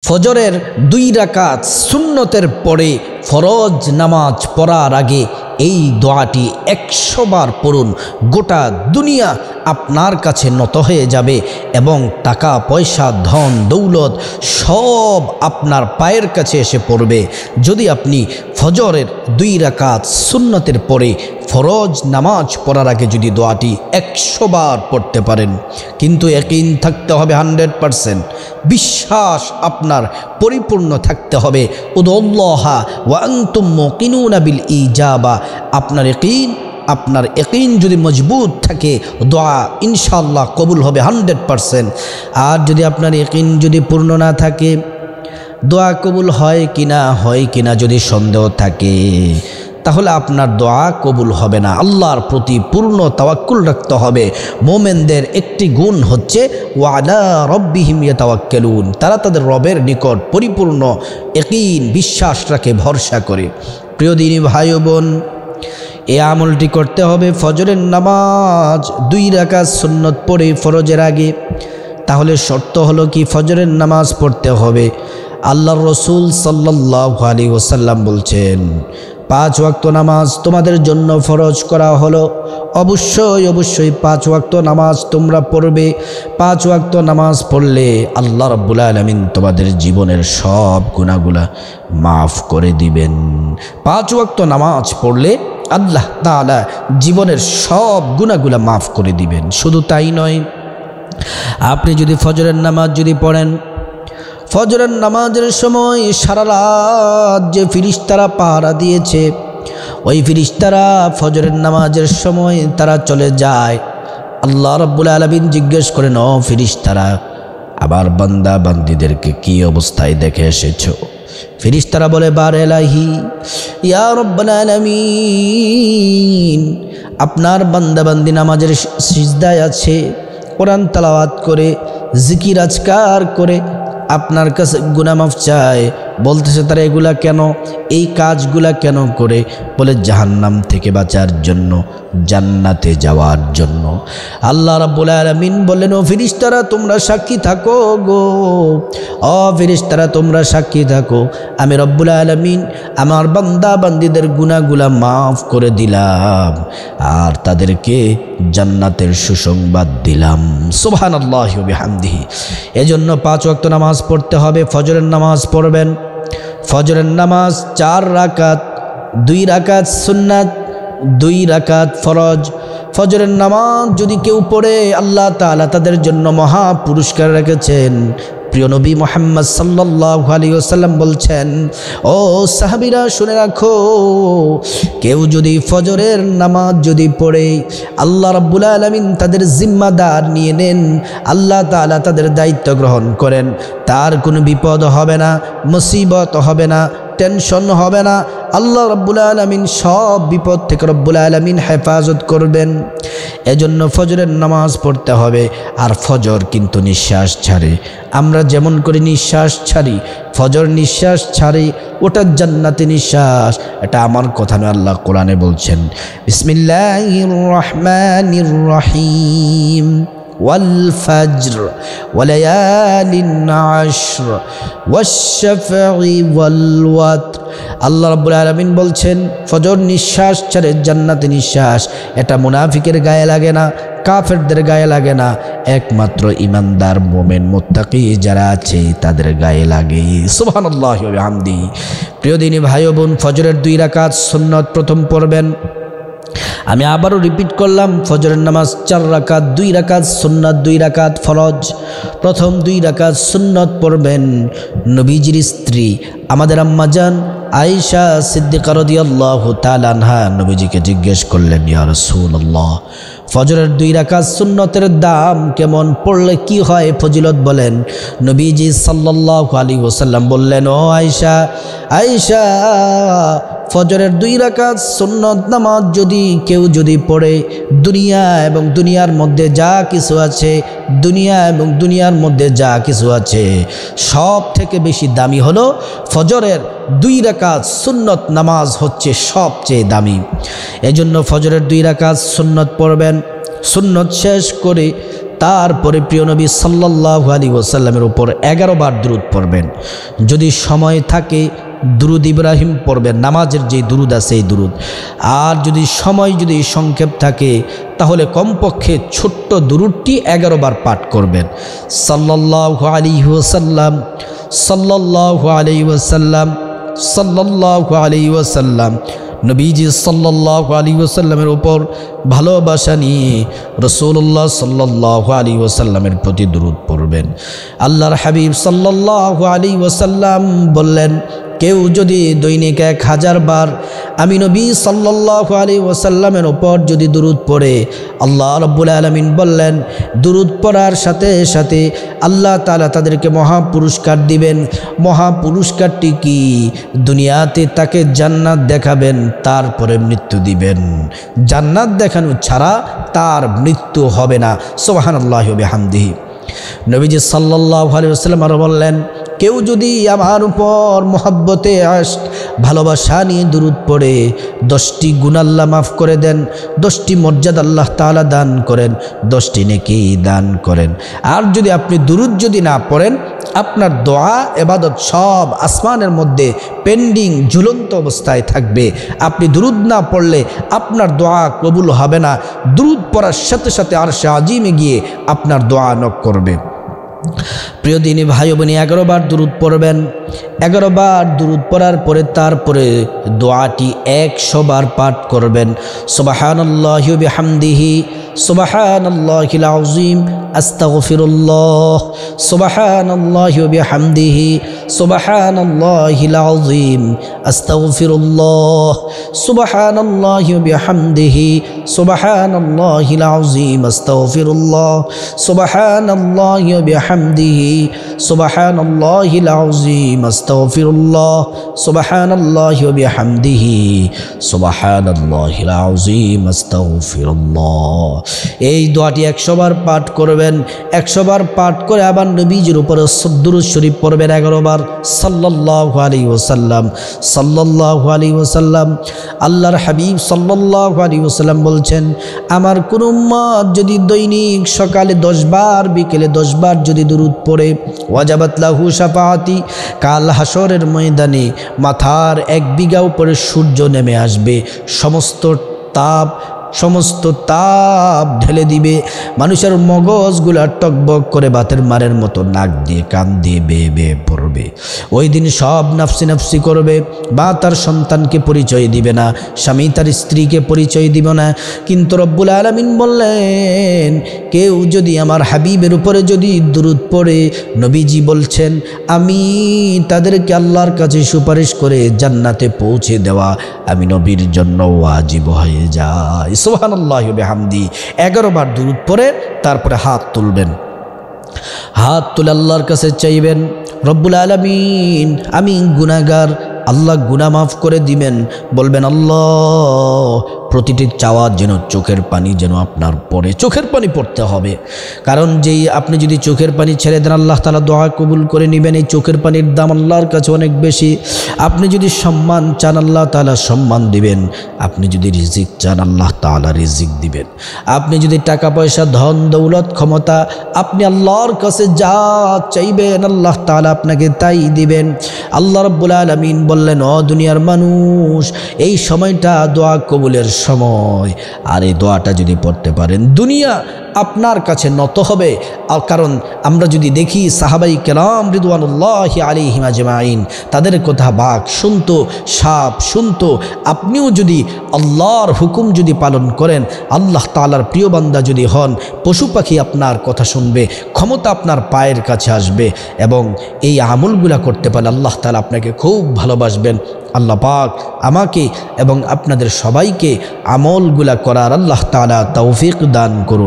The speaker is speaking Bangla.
ফজরের 2 রাকাত সুন্নতের পরে ফরজ নামাজ পড়ার আগে এই দোয়াটি 100 বার পড়ুন। গোটা দুনিয়া আপনার কাছে নত হয়ে যাবে এবং টাকা পয়সা ধন দৌলত সব আপনার পায়ের কাছে এসে পড়বে যদি আপনি ফজরের 2 রাকাত সুন্নতের পরে ফরজ নামাজ পড়ার আগে যদি দোয়াটি 100 বার পড়তে পারেন। কিন্তু ইয়াকিন থাকতে হবে 100%, বিশ্বাস আপনার পরিপূর্ণ থাকতে হবে। উদুল্লাহা ওয়া আনতুম মুকিনুনা বিল ইজাবা। আপনার ইয়াকিন যদি মজবুত থাকে দোয়া ইনশাআল্লাহ কবুল হবে 100%। আর যদি আপনার ইয়াকিন যদি পূর্ণ না থাকে, দোয়া কবুল হয় কিনা যদি সন্দেহ থাকে, তাহলে আপনার দোয়া কবুল হবে না। আল্লাহর প্রতি পূর্ণ তাওয়াক্কুল রাখতে হবে। মোমেনদের একটি গুণ হচ্ছে ওয়ালা রব্বিহিম ইয়াতাওয়াক্কালুন, তারা তাদের রবের নিকট পরিপূর্ণ ইয়াকিন বিশ্বাস রাখে, ভরসা করে। প্রিয় দিনী ভাই ও বোন, এই আমলটি করতে হবে ফজরের নামাজ 2 রাকাত সুন্নত পড়ে ফরজের আগে। তাহলে শর্ত হলো কি, ফজরের নামাজ পড়তে হবে। আল্লাহর রসুল সাল্লাল্লাহু আলাইহি ওয়াসাল্লাম বলছেন 5 ওয়াক্ত নামাজ তোমাদের জন্য ফরজ করা হলো। অবশ্যই 5 ওয়াক্ত নামাজ তোমরা পড়বে। 5 ওয়াক্ত নামাজ পড়লে আল্লাহ রাব্বুল আলামিন তোমাদের জীবনের সব গুনাহগুলা মাফ করে দিবেন। 5 ওয়াক্ত নামাজ পড়লে আল্লাহ তাআলা জীবনের সব গুনাহগুলা মাফ করে দিবেন। শুধু তাই নয়, আপনি যদি ফজরের নামাজ যদি পড়েন, ফজরের নামাজের সময় সারা রাত যে ফেরেশতারা পাহারা দিয়েছে, ওই ফেরেশতারা ফজরের নামাজের সময় তারা চলে যায়। আল্লাহ রাব্বুল আলামিন জিজ্ঞেস করেন, ও ফেরেশতারা, আবার বান্দা বান্দীদেরকে কি অবস্থায় দেখে এসেছো? ফেরেশতারা বলে, বার এলাহি ইয়া রব্বাল আলামিন, আপনার বান্দা বান্দি নামাজের সিজদায় আছে, কোরআন তেলাওয়াত করে, জিকির আজকার করে আপনার কাছে গুনাহ মাফ চায়। বলতেছে তারা এগুলা কেন, এই কাজগুলা কেন করে? বলে জাহান্নাম থেকে বাঁচার জন্য, জান্নাতে যাওয়ার জন্য। আল্লাহ রাব্বুল আলামিন বললেন, ও ফেরেশতারা তোমরা সাক্ষী থাকো গো, ও ফেরেশতারা তোমরা সাক্ষী থাকো, আমি রব্বুল আলামিন আমার বান্দা বান্দীদের গুনাহগুলা মাফ করে দিলাম আর তাদেরকে জান্নাতের সুসংবাদ দিলাম। সুবহানাল্লাহি ওয়া বিহামদিহি। এজন্য 5 ওয়াক্ত নামাজ পড়তে হবে। ফজরের নামাজ পড়বেন। ফজরের নামাজ 4 রাকাত, 2 রাকাত সুন্নাত, 2 রাকাত ফরজ। ফজরের নামাজ যদি কেউ পড়ে, আল্লাহ তাআলা তাদের জন্য মহা পুরস্কার রেখেছেন। প্রিয় নবী মুহাম্মদ সাল্লাল্লাহু আলাইহি ওয়াসাল্লাম বলছেন, ও সাহাবীরা শুনে রাখো, কেউ যদি ফজরের নামাজ যদি পড়ে, আল্লাহ রাব্বুল আলামিন তাদের জিম্মাদার নিয়ে নেন, আল্লাহ তাআলা তাদের দায়িত্ব গ্রহণ করেন, তার কোনো বিপদ হবে না, মুসিবত হবে না, টেনশন হবে না। আল্লাহ রাব্বুল আলামিন সব বিপদ থেকে রাব্বুল আলামিন হেফাজত করবেন। এজন্য ফজরের নামাজ পড়তে হবে। আর ফজর কিন্তু নিঃশ্বাস ছাড়ে। আমরা যেমন করে নিঃশ্বাস ছাড়ি, ফজর নিঃশ্বাস ছাড়ে, ওটা জান্নাতি নিঃশ্বাস। এটা আমার কথা নয়, আল্লাহ কোরআনে বলছেন, বিসমিল্লাহির রহমানির রহিম, والفجر وليال عشر والشفع والوتر। আল্লাহ রাব্বুল আলামিন বলছেন ফজর নিঃশ্বাস ছাড়ে, জান্নাতি নিঃশ্বাস। এটা মুনাফিকের গায়ে লাগে না, কাফেরদের গায়ে লাগে না, একমাত্র ইমানদার মুমিন মুত্তাকি যারা আছে তাদের গায়ে লাগে। সুবহানাল্লাহি ওয়া বিহামদিহি। প্রিয় দিনী ভাই ও বোন, ফজরের 2 রাকাত সুন্নাত প্রথম পড়বেন। আমি আবারও রিপিট করলাম, ফজরের নামাজ 4 রাকাত, 2 রাকাত সুন্নাত, 2 রাকাত ফরজ। প্রথম 2 রাকাত সুন্নাত পড়বেন। নবীজির স্ত্রী আমাদের আম্মাজান আয়েশা সিদ্দিকা রাদিয়াল্লাহু তাআলা আনহা নবীজিকে জিজ্ঞেস করলেন, ইয়া রাসূলুল্লাহ, ফজরের 2 রাকাত সুন্নতের দাম কেমন, পড়লে কি হয়, ফজিলত বলেন। নবীজি সাল্লাল্লাহু আলাইহি ওয়াসাল্লাম বললেন, ও আয়েশা, আয়েশা, ফজরের 2 রাকাত সুন্নত নামাজ যদি কেউ যদি পড়ে, দুনিয়া এবং দুনিয়ার মধ্যে যা কিছু আছে, দুনিয়া এবং দুনিয়ার মধ্যে যা কিছু আছে, সব থেকে বেশি দামি হলো ফজরের 2 রাকাত সুন্নত নামাজ হচ্ছে সবচেয়ে দামি। এজন্য ফজরের 2 রাকাত সুন্নত পড়বেন। সুন্নত শেষ করে তারপরে প্রিয় নবী সাল্লাল্লাহু আলাইহি ওয়াসাল্লামের উপর 11 বার দুরূদ পড়বেন। যদি সময় থাকে দুরূদ ইব্রাহিম পড়বেন, নামাজের যে দুরূদ আছে এই দুরূদ। আর যদি সময় যদি সংক্ষেপ থাকে তাহলে কমপক্ষে ছোট্ট দুরূদটি 11 বার পাঠ করবেন। সাল্লাল্লাহু আলাইহি ওয়াসাল্লাম, সাল্লাল্লাহু আলাইহি ওয়াসাল্লাম, সাল্লাল্লাহু আলাইহি ওয়াসাল্লাম। নবীজি সাল্লাল্লাহু আলাইহি ওয়াসাল্লামের উপর ভালোবাসা নিয়ে রাসূলুল্লাহ সাল্লাল্লাহু আলাইহি ওয়াসাল্লামের প্রতি দুরূদ পড়বেন। আল্লাহর হাবিব সাল্লাল্লাহু আলাইহি ওয়াসাল্লাম বললেন, কেউ যদি দৈনিক 1000 বার আমি নবী সাল্লাল্লাহু আলাইহি ওয়াসাল্লামের উপর যদি দুরূদ পড়ে, আল্লাহ রাব্বুল আলামিন বললেন দুরূদ পড়ার সাথে সাথে আল্লাহ তাআলা তাদেরকে মহা পুরস্কার দিবেন। মহা পুরস্কারটি কি? দুনিয়াতে তাকে জান্নাত দেখাবেন, তারপরে মৃত্যু দিবেন। জান্নাত দেখানো ছাড়া তার মৃত্যু হবে না। সুবহানাল্লাহি ওয়া বিহামদিহি। নবীজি সাল্লাল্লাহু আলাইহি ওয়াসাল্লাম আরো বললেন, কেউ যদি আমার উপর মোহাব্বতে আশক ভালোবাসা নিয়ে দুরূদ পড়ে 10টি গুনাহ আল্লাহ মাফ করে দেন, 10টি মর্যাদা আল্লাহ তাআলা দান করেন, 10টি নেকি দান করেন। আর যদি আপনি দুরূদ যদি না পড়েন, আপনার দোয়া ইবাদত সব আসমানের মধ্যে পেন্ডিং ঝুলন্ত অবস্থায় থাকবে। আপনি দুরূদ না পড়লে আপনার দোয়া কবুল হবে না। দুরূদ পড়ার সাথে সাথে আরশে আজিমে গিয়ে আপনার দোয়া নক করবে। প্রিয় দিনী ভাই বোন, 11 বার দুরূদ পড়বেন। 11 বার দুরূদ পড়ার পরে তারপরে দোয়াটি 100 বার পাঠ করবেন। সুবহানাল্লাহি ওয়া বিহামদিহি, সুবহানাল্লাহিল আযীম, আস্তাগফিরুল্লাহ, সুবহানাল্লাহি ওয়া বিহামদিহি, সুবহানাল্লাহিল আযীম, আস্তাগফিরুল্লাহ, সুবহানাল্লাহি ওয়া বিহামদিহি, সুবহানাল্লাহিল আযীম, আস্তাগফিরুল্লাহ, সুবহানাল্লাহি ওয়া বিহামদিহি, সুবহানাল্লাহিল আযীম, আস্তাগফিরুল্লাহ, সুবহানাল্লাহি ওয়া বিহামদিহি, সুবহানাল্লাহিল আযীম, আস্তাগফিরুল্লাহ। এই দোয়াটি 100 বার পাঠ করবেন। 100 বার পাঠ করে আবার নবীজির উপরে দুরূদ শরীফ পড়বেন 11 বার। সাল্লাল্লাহু আলাইহি ওয়াসাল্লাম, সাল্লাল্লাহু আলাইহি ওয়াসাল্লাম। আল্লাহর হাবিব সাল্লাল্লাহু আলাইহি ওয়াসাল্লাম বলছেন, আমার কোন উম্মত যদি দৈনিক সকালে 10 বার বিকেলে 10 বার যদি দুরূদ পড়ে, ওয়াজাবাত লাহু শাফাআতি, কাল হাসরের ময়দানে মাথার 1 বিঘা উপরে সূর্য নেমে আসবে, সমস্ত তাপ ঢেলে দিবে, মানুষের মগজগুলা টকবক করে বাতের মারের মতো নাক দিয়ে কান দিয়ে বেয়ে বেয়ে পড়বে। ওই দিন সব নাফসি নাফসি করবে, বা তার সন্তানকে পরিচয় দিবে না, স্বামী তার স্ত্রীকে পরিচয় দিবে না। কিন্তু রব্বুল আলামিন বললেন, কেউ যদি আমার হাবিবের উপরে যদি দুরূদ পড়ে, নবীজি বলছেন আমি তাদেরকে আল্লাহর কাছে সুপারিশ করে জান্নাতে পৌঁছে দেওয়া আমি নবীর জন্য ওয়াজিব হয়ে যায়। সুবহানাল্লাহি ওয়া বিহামদি। 11 বার দুরূদ পড়ে তারপরে হাত তুলবেন। হাত তুলে আল্লাহর কাছে চাইবেন, রব্বুল আলামিন আমি গুনাহগার, আল্লাহ গুনাহ মাফ করে দিবেন। বলবেন আল্লাহ প্রতিটি চাওয়া যেন চোখের পানি যেন আপনার পড়ে, চোখের পানি পড়তে হবে। কারণ যেই আপনি যদি চোখের পানি ছেড়ে দেন, আল্লাহ তাআলা দোয়া কবুল করে নেবেন। এই চোখের পানির দাম আল্লাহর কাছে অনেক বেশি। আপনি যদি সম্মান চান, আল্লাহ তাআলা সম্মান দিবেন। আপনি যদি রিজিক চান, আল্লাহ তাআলা রিজিক দিবেন। আপনি যদি টাকা পয়সা ধন দৌলত ক্ষমতা আপনি আল্লাহর কাছে যা চাইবেন, আল্লাহ তাআলা আপনাকে তাই দিবেন। আল্লাহ রাব্বুল আলামিন বললেন, ও দুনিয়ার মানুষ, এই সময়টা দোয়া কবুলের সময়। আর এই দোয়াটা যদি পড়তে পারেন, দুনিয়া আপনার কাছে নত হবে। আর কারণ আমরা যদি দেখি সাহাবাই কেরাম রিদওয়ানুল্লাহি আলাইহিম আজমাইন, তাদের কথা বাক শুনতো, সাপ শুনতো। আপনিও যদি আল্লাহর হুকুম যদি পালন করেন, আল্লাহ তাআলার প্রিয় বান্দা যদি হন, পশু পাখি আপনার কথা শুনবে, ক্ষমতা আপনার পায়ের কাছে আসবে। এবং এই আমলগুলা করতে পারলে আল্লাহ তাআলা আপনাকে খুব ভালোবাসবেন। আল্লাহ পাক আমাকে এবং আপনাদের সবাইকে আমলগুলা করার আল্লাহ তাআলা তৌফিক দান করুন।